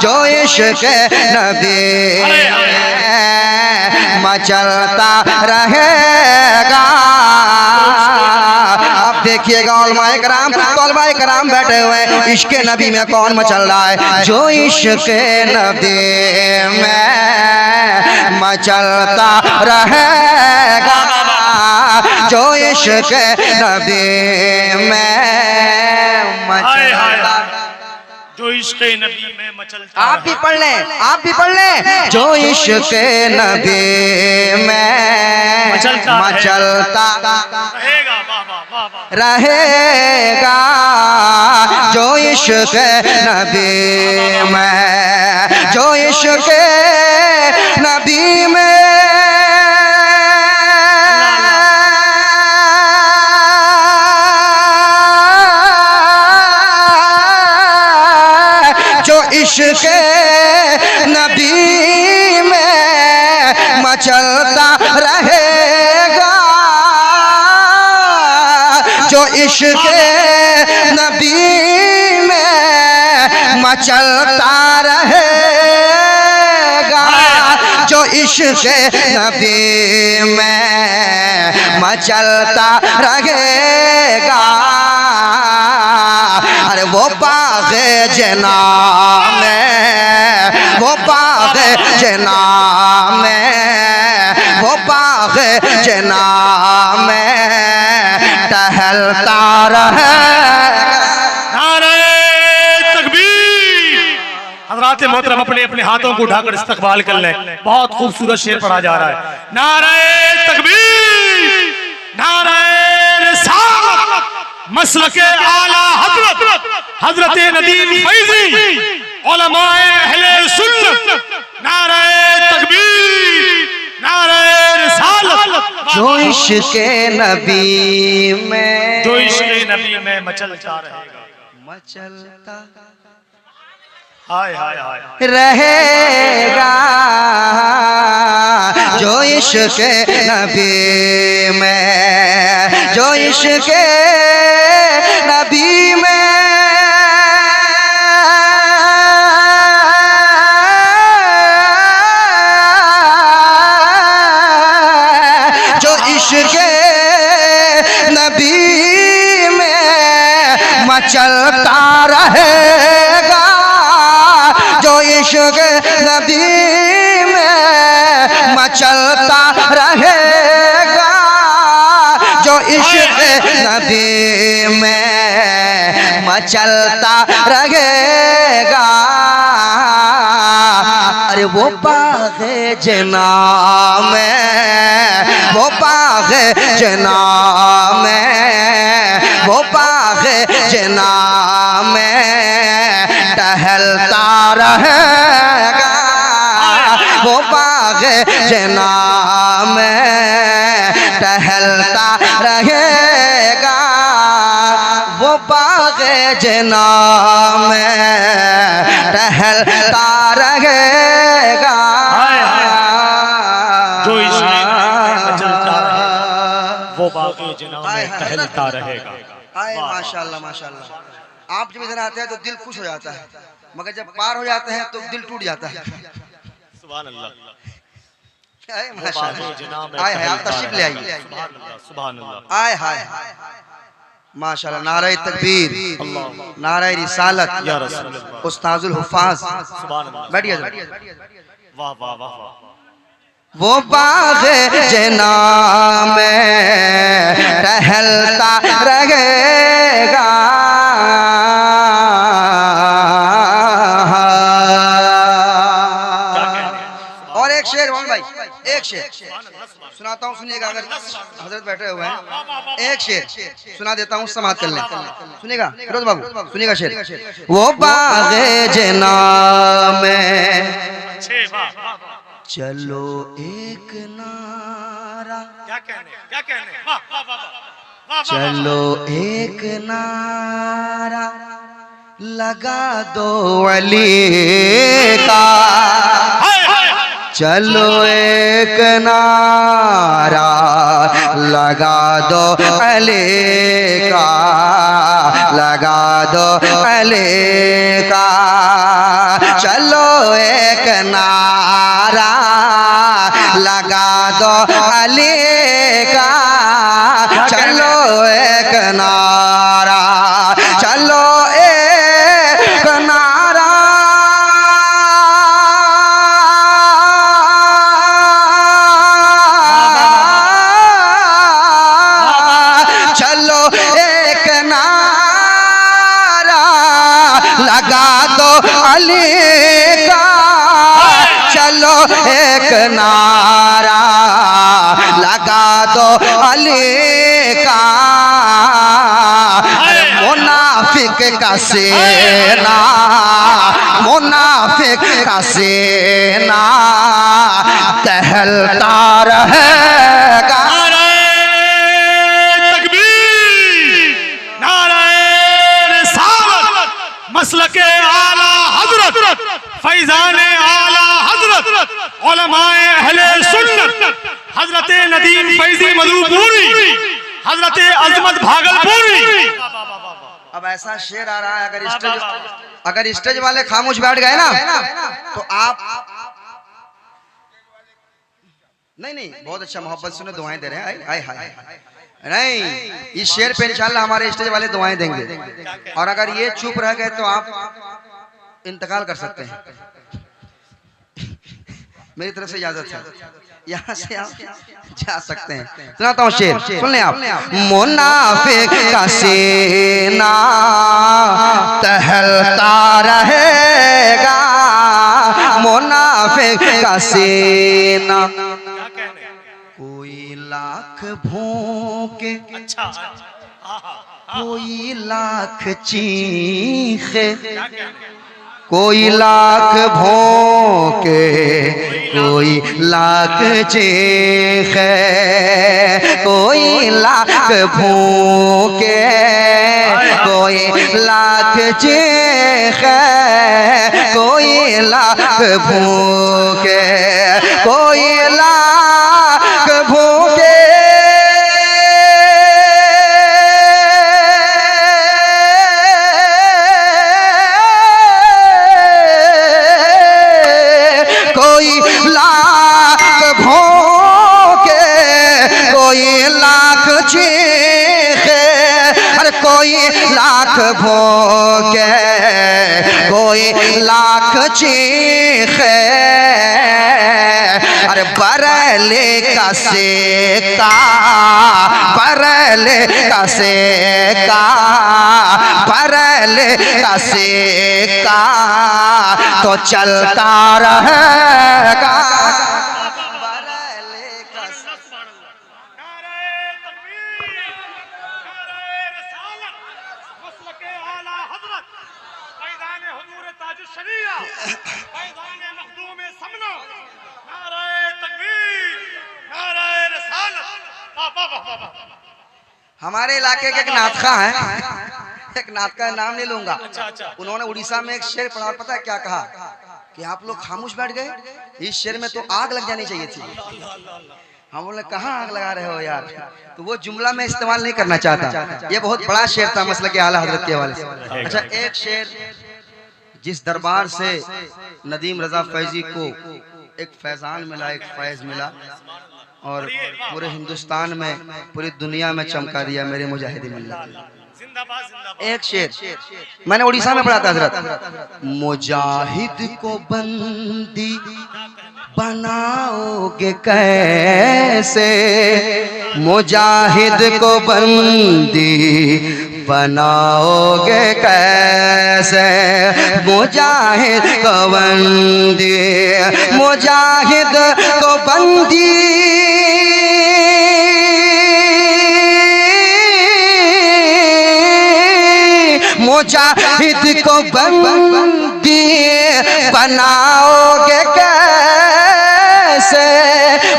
जो इश्क नबी मचलता रहेगा। अब देखिएगा उलमाए कराम बैठे हुए, इश्क नबी में कौन मचल रहा है? जो इश्क नबी में मचलता रहेगा, जो इश्क नबी में मचलता, जो इश्क नबी में मचलता। आप भी पढ़ लें, आप भी पढ़ लें। जो इश्क नबी में मचलता रहेगा, जो इश्क नबी में, जो इश्क नबी में इश्क नबी में मचलता रहेगा, जो इश्क नबी में मचलता रहेगा, जो इश्क नबी में मचलता रहेगा। अरे वो बाग़े जना में, वो बाग़े जना में, वो बाग़े जना में टहलता रहेगा। नारे तकबीर। हज़रात मोहतरम अपने अपने हाथों को उठाकर इस्तकबाल कर लें। बहुत खूबसूरत शेर पढ़ा जा रहा है। नारे तकबीर, नारे रिसालत, मसलके आला हज़रत हज़रत नदीम फैज़ी, उलमाए अहले सुन्नत। नारे तकबीर, नारे रिसालत। जो इश्क नबी में, जो इश्क नबी में मचलता रहेगा, मचलता हाय हाय हाय रहेगा, जो इश्क नबी में, जो इश्क नबी में नबी में मचलता रहेगा, जो इश्क नबी में मचलता रहेगा, जो इश्क नबी में मचलता रहेगा। अरे वो बाग़े जना में, वो बाग़े जना में, वो बाग़े जना में टहलता रहेगा, वो बाग़े जना में टहलता रहेगा, वो बाग़े जना में टहलता रहेगा। जो इश्क मचलता रहेगा, वो बाग़े जना में टहलता रहेगा। माशाल्लाह माशाल्लाह। आप जब इधर आते हैं तो दिल खुश हो जाता है, मगर जब पार हो जाते हैं तो दिल टूट जाता है। सुभान अल्लाह। माशाल्लाह। आए हाय, आप तशरीफ ले आइए। सुभान अल्लाह। आए हाय माशाल्लाह। नारे तकबीर, नारे रिसालत, या रसूल अल्लाह, उस्ताजुल हुफ़ाज़। सुभान अल्लाह। बैठिए। वाह वाह वाह। वो बाग़े जना में टहलता रहेगा, और एक शेर भाई, एक शेर सुनाता हूँ, सुनिएगा। अगर हजरत बैठे हुए हैं, एक शेर सुना देता हूँ, समाप्त कर लें। सुनिएगा फिरोज बाबू, सुनिएगा शेर। वो बाग़े जना में चलो एक नारा, क्या कहने, क्या कहने। चलो एक नारा लगा दो अली का, चलो एक नारा लगा दो अली का, लगा दो अली का। चलो एक नारा लगा दो अली का, चलो एक नारा, चलो एक नारा, चलो एक नारा लगा दो अली का, चलो एक नारा लगा दो अली का। मुनाफिक का सेना, मुनाफिक का सेना टहलता रहेगा। मसलके आला हजरत फैजान आला हजरत उलमाए अहले सुन्नत हजरत नदीम फैजी मधुपुरी हजरत अजमत भागलपुरी। अब ऐसा शेर आ रहा है, अगर स्टेज वाले खामोश बैठ गए ना तो आप नहीं बहुत अच्छा मोहब्बत सुने दुआएं दे रहे हैं। आए हाय नहीं, इस शेर पे इंशाल्लाह हमारे स्टेज वाले दुआएं देंगे, और अगर ये चुप रह गए तो आप इंतकाल कर सकते हैं। मेरी तरफ से इजाजत है, यहाँ से आप जा सकते हैं। सुनाता हूँ शेर, सुन लें आप। मुनाफिक का सीना टहलता रहेगा, मुनाफिक का सीना कोई लाख भूखे, कोई लाख चीखे, कोई लाख भौंके, कोई लाख चीखे, कोई लाख भौंके, कोई लाख चीखे, कोई लाख भौंके, कोई लाख भौंके, कोई लाख भोगे, कोई लाख चीखे, अरे बरेली का सेका, बरेली का सेका, बरेली का सेका तो चलता रहेगा। हमारे इलाके के एक नाटका है, एक नाटका नाम नहीं लूंगा, उन्होंने उड़ीसा में एक शेर पढ़ा, पता है क्या कहा कि आप लोग खामोश बैठ गए, इस शेर में तो आग लग जानी चाहिए थी। हम बोले कहाँ आग लगा रहे हो यार, तो वो जुमला में इस्तेमाल नहीं करना चाहता, ये बहुत बड़ा शेर था मसले के आला हजरत के हवाले से। अच्छा, एक शेर, जिस दरबार से नदीम रजा फैजी को एक फैजान मिला, एक फैज मिला, और पूरे हिंदुस्तान में, पूरी दुनिया में चमका दिया मेरे मुजाहिदी मिल्लत। एक शेर मैंने उड़ीसा में पढ़ा था हजरत, मुजाहिद को बंदी बनाओगे कैसे, मुजाहिद को बंदी बनाओगे कैसे, मुजाहिद को बंदी, मुजाहिद को बंदी, मुजाहिद को बंदी बनाओगे कैसे,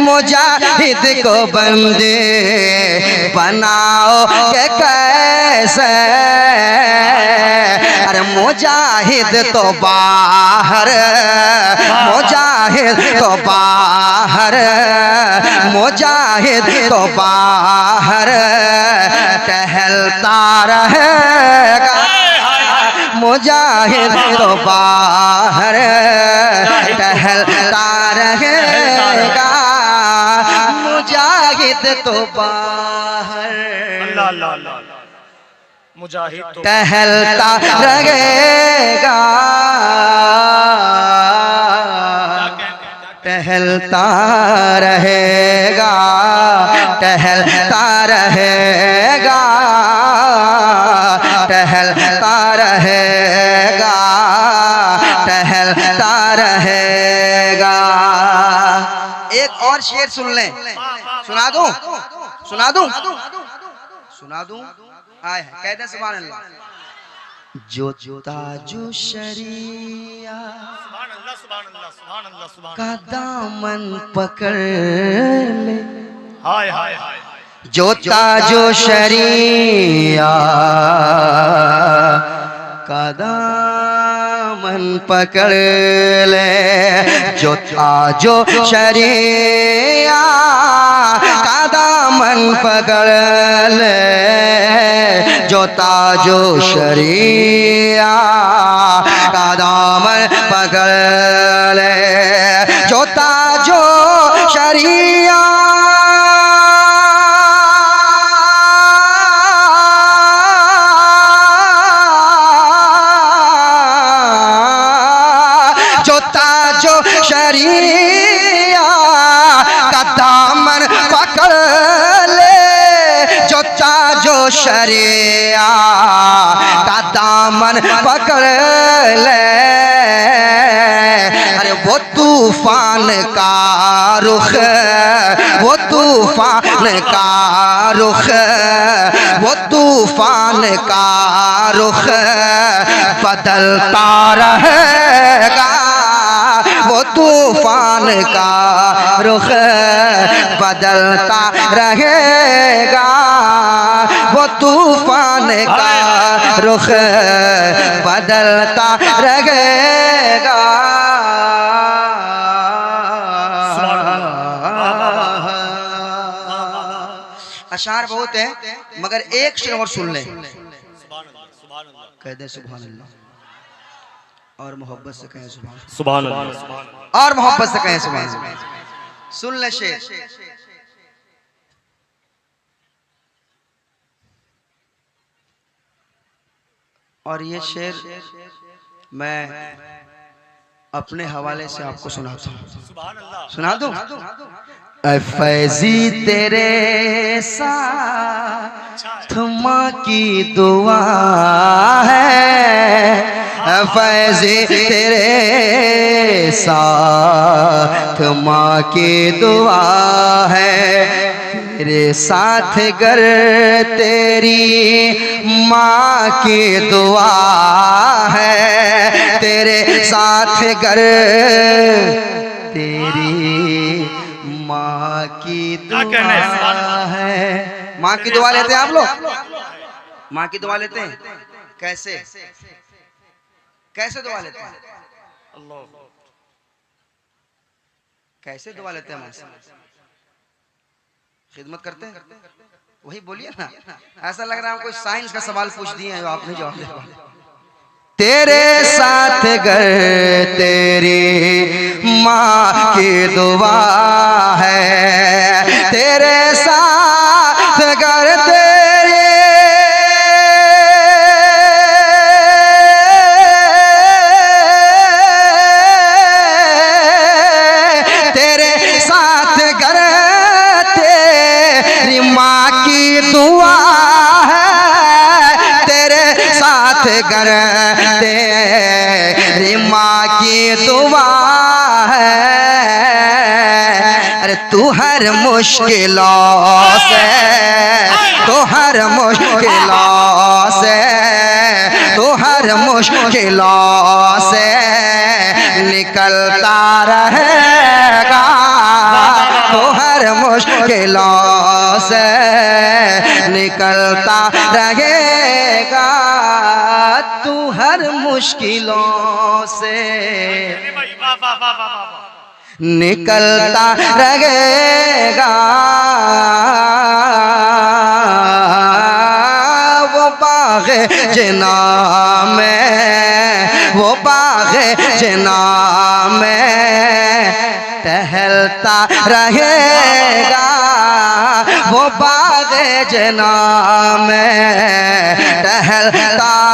मुजाहिद को बंदी बनाओगे कैसे, अरे मुजाहिद तो बाहर, मुजाहिद तो बाहर, मुजाहिद तो बाहर टहलता रहेगा, मुजाहिद तो बाहर टहलता रहेगा, मुजाहिद तो बाहर मुजाहिद तो टहलता रहेगा, टहलता रहेगा, टहलता रहेगा, टहलता रहेगा, टहलता रहेगा। एक और शेर सुन लें, सुना दूं, सुना दूं, सुना दूं। आए कहते हैं सुभान अल्लाह। जो ताजो शरिया का दामन पकड़ ले, हाय हाय जो ताजो शरिया का दामन पकड़ ले, जो ताजो शरिया का दामन पकड़ ले, जो ताजो शरिया का दामन पकड़ ले, जो ताजो शरिया शरिया का दामन पकड़ ले, जो ताजो शरिया का दामन पकड़ ले। अरे वो तूफान का रुख, वो तूफान का रुख, वो तूफान का रुख बदलता रहेगा, वो तूफान का रुख बदलता रहेगा, वो तूफान का रुख बदलता रहेगा। अशार बहुत है मगर एक शेर और सुन ले, कह दे सुभान अल्लाह और मोहब्बत से कहें सुभान अल्लाह, और मोहब्बत से कहें सुभान अल्लाह। सुन ले शेर। और ये शेर मैं अपने हवाले से आपको सुनाता हूँ, सुना दूं। फैजी तेरे साथ माँ की दुआ है, फैजी तेरे साथ माँ की दुआ है, तेरे साथ गर तेरी माँ की दुआ है, तेरे साथ गर तेरी माँ की दुआ है। माँ की दुआ लेते हैं आप लोग, माँ की दुआ लेते हैं कैसे, कैसे दुआ लेते हैं, कैसे दुआ लेते हैं, माँ से खिदमत करते हैं, वही बोलिए ना। ऐसा लग रहा है कोई साइंस का सवाल पूछ दिए हैं आपने जवाब दिया। तेरे साथ गर तेरी माँ की दुआ है, तेरे साथ गर तेरे साथ गर तेरी माँ की दुआ है, तेरे साथ गर तेरी माँ की दुआ है। अरे तू हर मुश्किलों से, तू हर मुश्किलों से, तू हर मुश्किलों से निकलता रहेगा, तू हर मुश्किलों से निकलता रहेगा, तू हर मुश्किलों से निकलता रहेगा। वो बाग़े जना में, वो बाग जना में टहलता रहेगा, वो बाग जना में टहलता